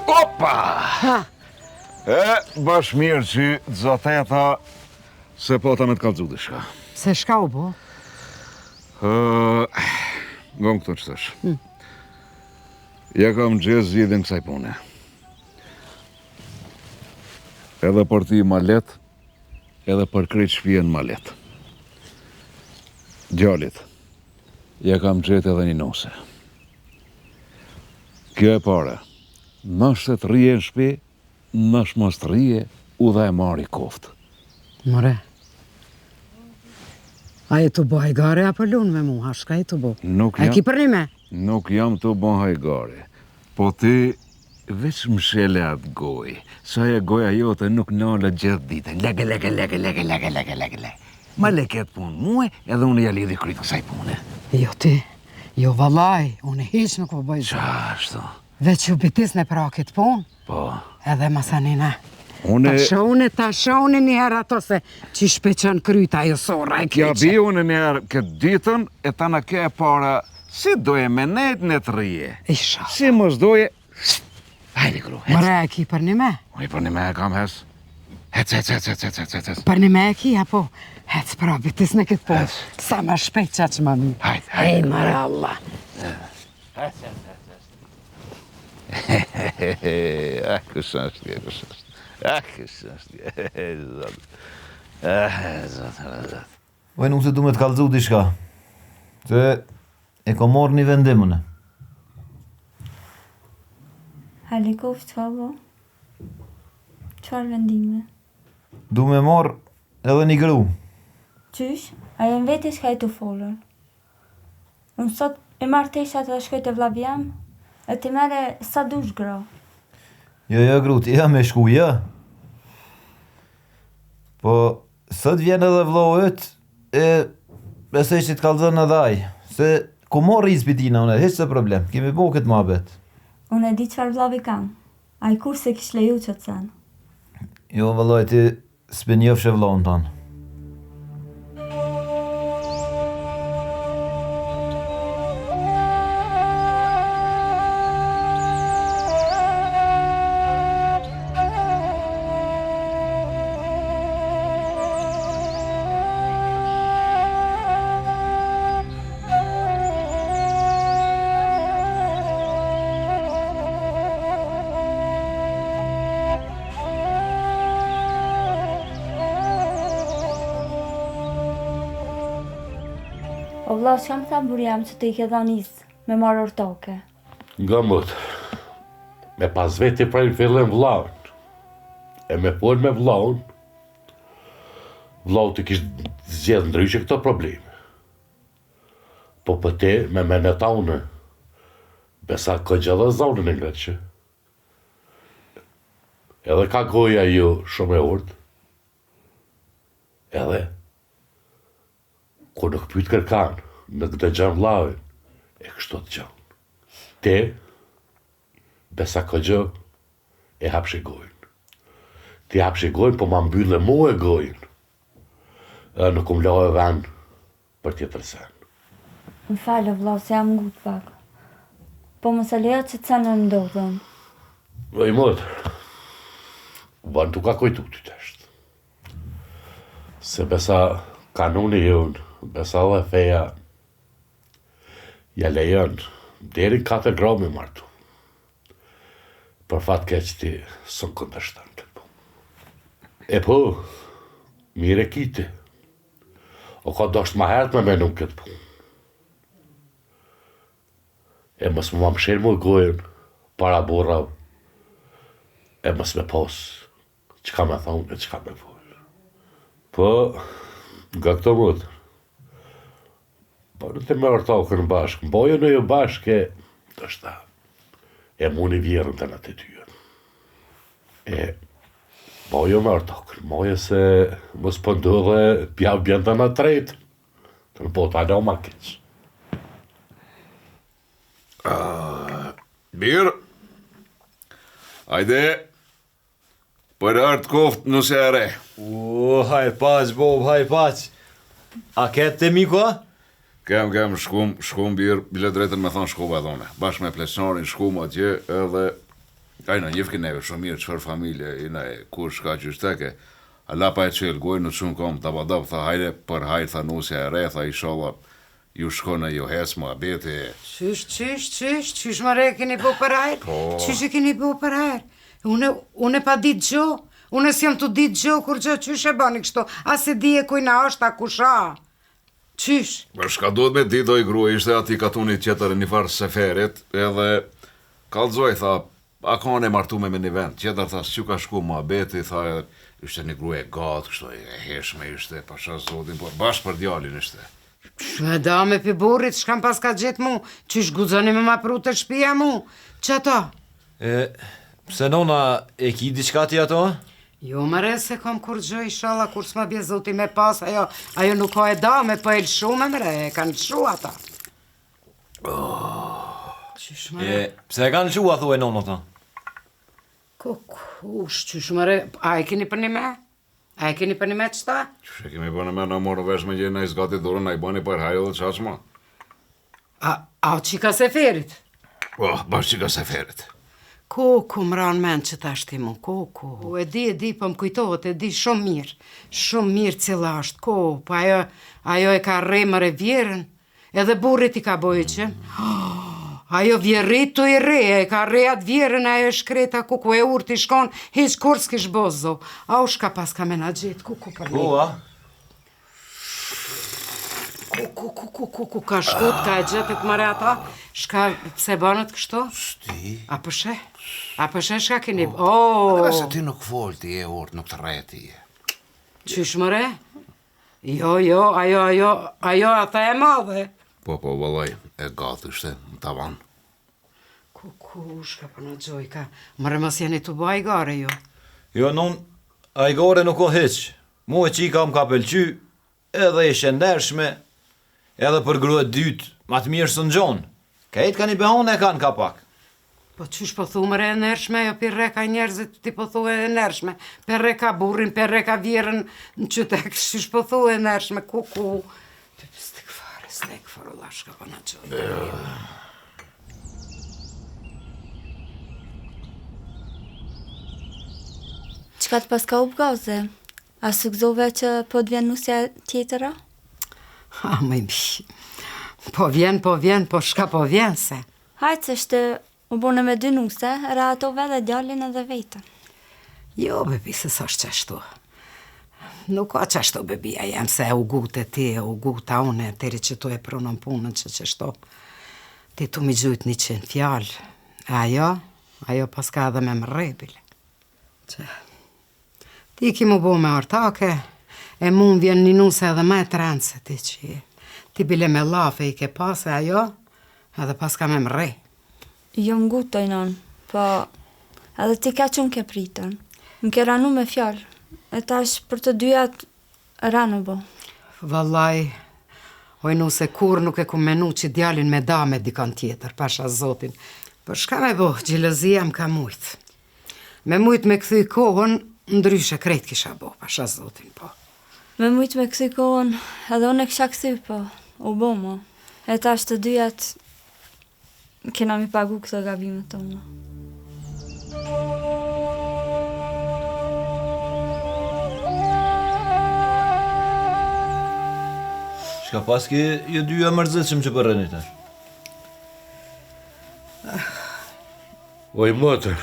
Opa! Bash mirë që dzateta se po ta me të kalëzu dishka. Se shka u bo? Gom këto që tësh. Ja kam gjezë zhjidhin kësaj pune. Edhe për ti ma let, edhe për krejt shpijen ma let. Gjallit, ja kam gjetë edhe një nose. Kjo e pare, nështë të rije në shpi, nështë mos të rije, u dhe e marri koftë. More. A e të bo hajgare apo lunë me mu, ha shka e të bo? Nuk A jam- ki për një me? Nuk jam të bon hajgare, po ti veç më shele atë goj, sa e goja jote nuk nalë gjithë ditën, lege. Ma leket punë muë, edhe unë ja lidhi krytë kësaj pune. Jo ti, jo valaj, unë hiq nuk po bëj zë. Qashtu, Veç ju bitis në pra këtë punë, po, edhe masanina. une, Ta shone një herë ato se që shpeqen kryta ajo sora e kja keqe. bi unë njerë këtë ditën, e ta në ke e para, si doje me nejt në të rije. Isha. Si mos doje, hajde kru, hec. Mëre e ki për një me? Oj, për një me e kam hes. Hec. Për një me e ki, apo? Hec pra bitis në këtë punë. Hec. Sa ma shpejt qa që ma mirë. Hajde. Ej, mëre Allah. Kësë është. Zot. Oj, nuk se du me të kalëzu diçka. Se e ko morë një vendimune. Halikov, çfarë bo? Çfarë vendime? Du me morë edhe një gru. Qysh? A jem veti shka e të folër. Unë sot e marrë teshat dhe shkoj të vlavi jam, e të mere sa dush gra. Jo, gru, ti ja me shku, ja. Po, sot vjen edhe vllau yt, e besoj që të kalëzën edhe aj. Se ku morë rizpitina une, heq se problem, kemi bo këtë mabet. Unë e di çfarë vlavi kam. A i kur se kish leju që të sen. Jo, vëlloj, ti s'pe njofshe vllaun tanë. O vlla, s'kam tha burjam që të i ke dhanis me marrë ortoke. Nga mët, me pas veti prej fillim vlaun, e me pojnë me vlaun, vlau të kishtë zjedhë ndryshe këto probleme. Po për te, me meneta une, besa ka gjitha zonën e ngreqë. Edhe ka goja ju shumë e urtë, edhe, kur nuk pyt kërkan, nuk të gjanë vlaun, e kështu të gjanë. Te, besa ka gjë, e hapshe gojnë. Ti hapshe gojnë, po ma mbyllë mu e gojnë. Nuk më lohe vend për tjetër sen. Më falë, vlla, se jam ngut pak. Po më sa leja që të sen në ndodhën. Oj, mot, Ban tu ka kujtu ty tështë. Se besa kanuni jonë, besa dhe feja, ja lejon, deri 4 grami martu. Për fat keq ti sën këndështan këtë po. E po, mire kiti. O ka dosht ma hert me menu këtë po. E mës më mshelë më gojën, para borrav. E mës me pos, që ka me thonë e që ka me folë. Po, nga këto mëtë, po në të mërë tokën bashkë, mbojë në jo bashkë, të shta, e muni vjerën të në të tyën. E, mbojë mërë tokën, mbojë se mës pëndu dhe pja bjën të në tretë, të në po të ajdo ma keqë. Mirë, ajde, për artë koftë nëse e re. Hajr paq, Bob, hajr paq. A ketë të miko? Kem, shkum birë, bile drejtën me thonë shkova dhone. Bashkë me pleçnarin shkum atje edhe... Ajna, njëfki neve shumë mirë qëfar familje, ina e kur shka që shteke. A lapa e qelë gojë në shumë kom, të badab, tha hajde për hajrë, tha nusja e re, tha ishala, ju shkone ju hes më abeti. Qysh më re keni bo për hajrë? Qysh e keni bo për hajrë? Une pa ditë gjo, une s'jam të ditë gjo, kur gjo qysh e bani kështu, a se di e kujna është, a kusha? Qysh? Për shka duhet me ditë doj grua, ishte ati katuni tjetër një farë seferit, edhe kalzoj, tha, a kone martume me një vend, tjetër tha, s'ju ka shku më abeti, tha, ishte një grua e gatë, kështu e heshme ishte, pasha zotin, por bashkë për djalin ishte. Shme da me pi burrit, shkam pas ka gjetë mu, qysh gudzoni me ma pru të shpia mu, që ato? Pse nona e ki diçka ti ato? Jo mëre se kom kur gjë ishala, kur s'ma bje zoti me pas, ajo nuk ka e dame, po e lëshume mëre, e kanë lëshu ata. Qysh mëre? Pse e kanë lëshu a thu e nona ta? Kush, qysh mëre, a e keni për një me? A e keni për një me qëta? Qështë e kemi bënë me në morë vesh me gjenë, na i zgati durën, na i bëni për hajë dhe qashma. A qika seferit? Bash qika seferit. Ku më ranë men që ta shtimu, ku. E di, po më kujtohet, e di shumë mirë cila është, po ajo e ka remër e vjerën, edhe burrit i ka bojë që. Ajo vjerrit të i re, e ka re atë vjerën, ajo e shkreta ku e urt i shkon, hiq kur s'kish bozo. A u shka pas ka me na gjetë, ku për një. Ku ka shkut, ka e gjetë të mëre ata, shka pse banët kështu? Shti? A përshe shka keni... Dhe se ti nuk folti e urt, nuk të reti e. Qysh mëre? Jo, ajo ata e madhe. Po, vëllaj, e gatë ishte në tavan. Ku shka për në gjoj ka, mëre mos jeni të baj gare jo. Jo, non, a i gare nuk o heq. Mu e qika më ka pëlqy, edhe e shëndershme, edhe për gruet dytë, ma të mirë së në gjonë. Kajtë ka një behon e kanë ka pak. Po qysh po thu mëre e nërshme, jo pirre ka njerëzit ti po thu e nërshme. Pirre ka burrin, pirre ka vjerën në qytek, qysh po thu e nërshme, ku. Stek fare, la shka pa në qëllë. Qka të pas ka u gaze? A së gëzove që po të vjen nusja tjetëra? Më i bi. Po vjen, po shka po vjen se. Hajtë se shte u bone me 2 nuse, ra ato dhe djallin edhe vetën. Jo, bebi, se sa është qashtu. Nuk ka qashtu, bebia, jem se u gute ti, u guta une, teri që tu e pronën punën që qashtu. Ti tu mi gjujt 100 fjallë. Ajo pas ka edhe me më rebile. Ti ki mu bo me ortake, e mun vjen një nuse edhe me të rëndë se ti që je. Ti bile me lafe i ke pas e ajo, edhe pas ka me më re. Jo më gutoj non, po edhe ti ka që më ke pritën. Më ke ranu me fjallë, e tash për të dyjat ranu bo. Vallaj, oj nuse kur nuk e ku menu që djalin me dame dikan tjetër, pasha zotin. Për shka me bo, gjilëzia më ka mujtë. Me mujtë me këthy kohën, ndryshe krejt kisha bo, pasha zotin, po. Me mujtë me këthy kohën, edhe unë e kisha këthy, po, u bo mo. E tash të dyjat, kena mi pagu këto gabimet tonë. Shka pas ke ju dyja mërzitshëm që përreni tash. Oj, motër,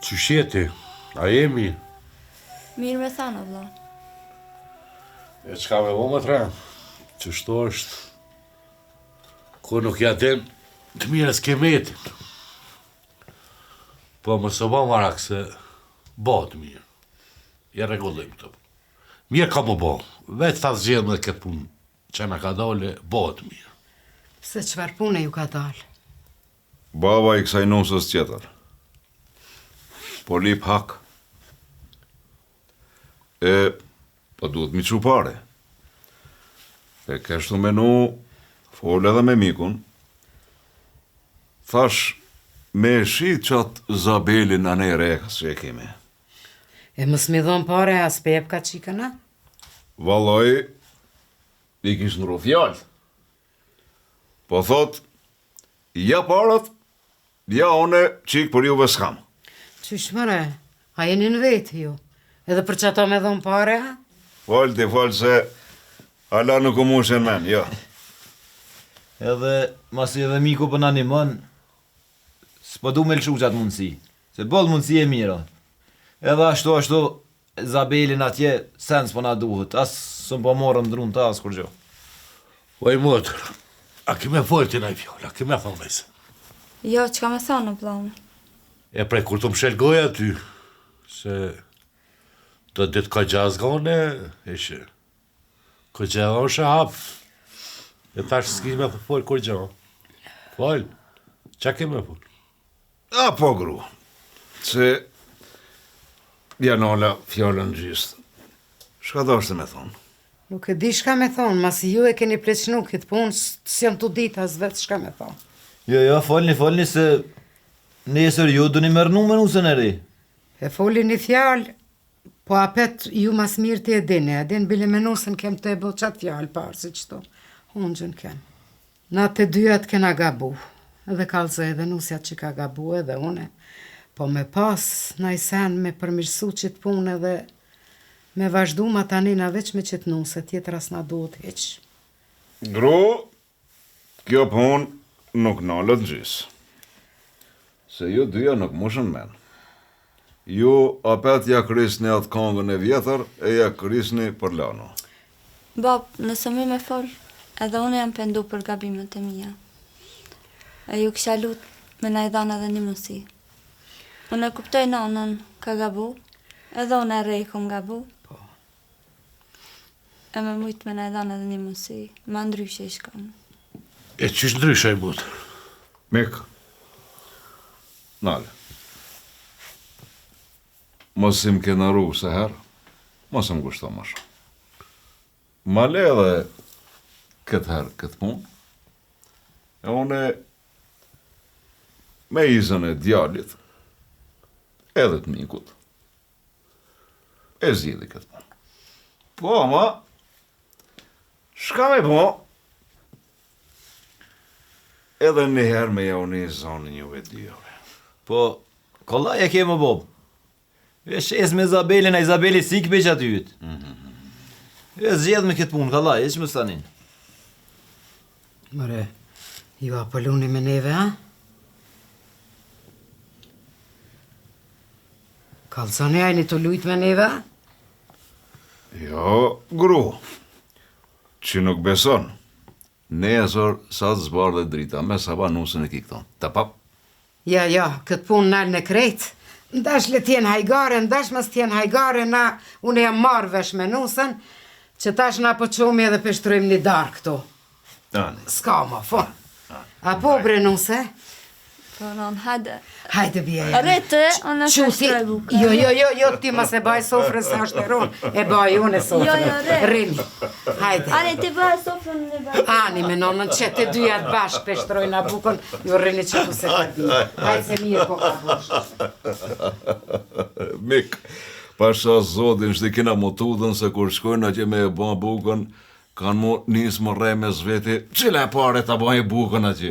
që shjeti, a jemi? Mirë me thana, vlla. E qka me vo, motëra? Që shto është? Ko nuk ja dem të mirës kemetin. Po më së ba marak se bëhet mirë. Ja regullim të. Mirë ka më bo. Vetë ta zgjedhë me këtë punë që në ka dole, bëhet mirë. Se çfarë pune ju ka dalë? Baba i kësaj nusës tjetër. Po lip hak. Po duhet mi çu pare. E kështu menu, fol edhe me mikun. Thash, me shi qatë Zabelin anë e rekës që e kemi. E mos mi dhon pare as pep ka çikëna? Valloj, i kish ndru fjallë. Po thot, ja parat, ja one qik për juve s'kam. Qysh mëre, a jeni në vetë ju? Edhe për që ato me dhon pare, ha? Falë se ala nuk u mushen men, jo. Edhe masi edhe miku për në animon, s'po du me lëshu qatë mundësi, se boll mundësi e mira. Edhe ashtu, Zabelin atje, sen s'po na duhet, as së po morëm drun ta as kur gjo. Oj, motër, a kime folë ti naj fjallë, a kime thonë vejse? Jo, që ka me thana, vlla. E prej kur të më shel goja ty, se të ditë ka gjaz gane, ishe, ka gjaz është hapë, e tash s'ki me folë kur gjaz. Folë, qa kime folë? A po gru, se janë ola fjallën gjistë. Shka do është me thonë? Nuk e di shka me thonë, masi ju e keni pleqnu këtë punë, s'jam të ditë as vetë shka me thonë. Jo, folni se nesër ju du një mërnu me nusën e ri. E foli një fjalë, po apet ju mas mirë ti e din bile me nusën kem të e bo qatë fjalë parë, si qëto, unë gjën kem. Na të dyat kena gabu, edhe kalze edhe nusjat që ka gabu edhe une, po me pas na i sen me përmirësu qitë punë edhe me vazhdu ma tani na veç me qitë nusë, tjetër as na duhet heq. Gru, kjo punë nuk nalët gjisë. Se ju dyja nuk mushën men. Ju apet ja krisni atë kongën e vjetër e ja krisni për lano. Bab, nëse mi me fol, edhe unë jam pendu për gabimet e mija. E ju kisha lut me na i dhanë edhe një mësi. Unë e kuptoj nonën ka gabu, edhe unë e rej kom gabu. E me mujtë me na i dhanë edhe një mësi, ma ndryshe i shkam. E qysh ndryshe i motër? Mik, nale. Mos im ke në rrugë se herë, mos im gushto më shumë. Ma le edhe këtë herë këtë punë, e une me izën e djallit, edhe të mikut, e zgjidhi këtë punë. Po, ama, shka me po, edhe njëherë me ja unë i zonë njëve dyjove. Po, kollaj e ke më bob. E shes me Zabelin, a Izabeli si këpe që atyjit. E zgjedh me këtë punë, kollaj, e që më stanin. Mëre, ju apëlluni me neve, ha? Kalzoni ajni të lujt me neve, ha? Jo, gru, që nuk beson, ne e zor sa të zbarë dhe drita, me sa ba nusën e kikton. Ta pap? Ja, këtë punë nalë në krejtë. Ndash le t'jen hajgare, ndash mas t'jen hajgare, na, unë jam marrë vesh me nusën, që tash na po qomi edhe peshtrojmë një darë këto. Ani. Ska ma, fon. A po bre nuse? Po, non, hajde. Hajde bje ja. Rete, unë e shashtroj buka. Jo, ti mas e baj sofrën se është e ronë. E baj unë e sofrën. Jo, Rimi, hajde. Ani, ti bëhe sofrën në bëhe. Ani me nonën që të dyjat bashkë peshtrojnë a bukën, ju rrini që tu se ka di. Hajde se mirë po ka bush. Mik, pasha zotin shti kina motudën se kur shkojnë atje me e ba bukën, kanë mu nisë më rej me zveti, qile pare ta baj bukën atje.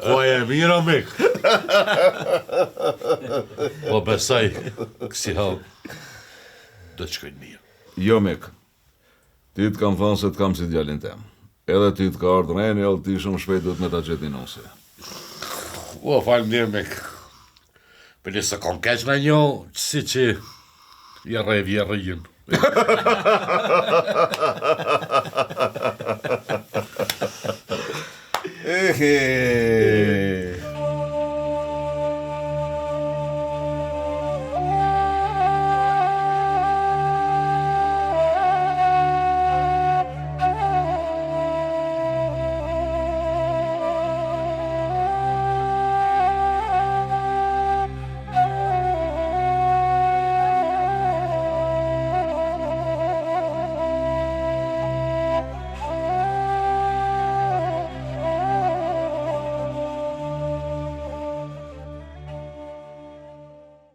Ko e mira, mik? Po besaj, kësi halë, do të shkojnë mirë. Jo, Mik, Ti të kam thënë se të kam si djalin tem. Edhe ti të ka ardhur reni, edhe ti shumë shpejt duhet me ta gjetinose. O, falë mirë me për se kom keq në një, si që vjerë jënë.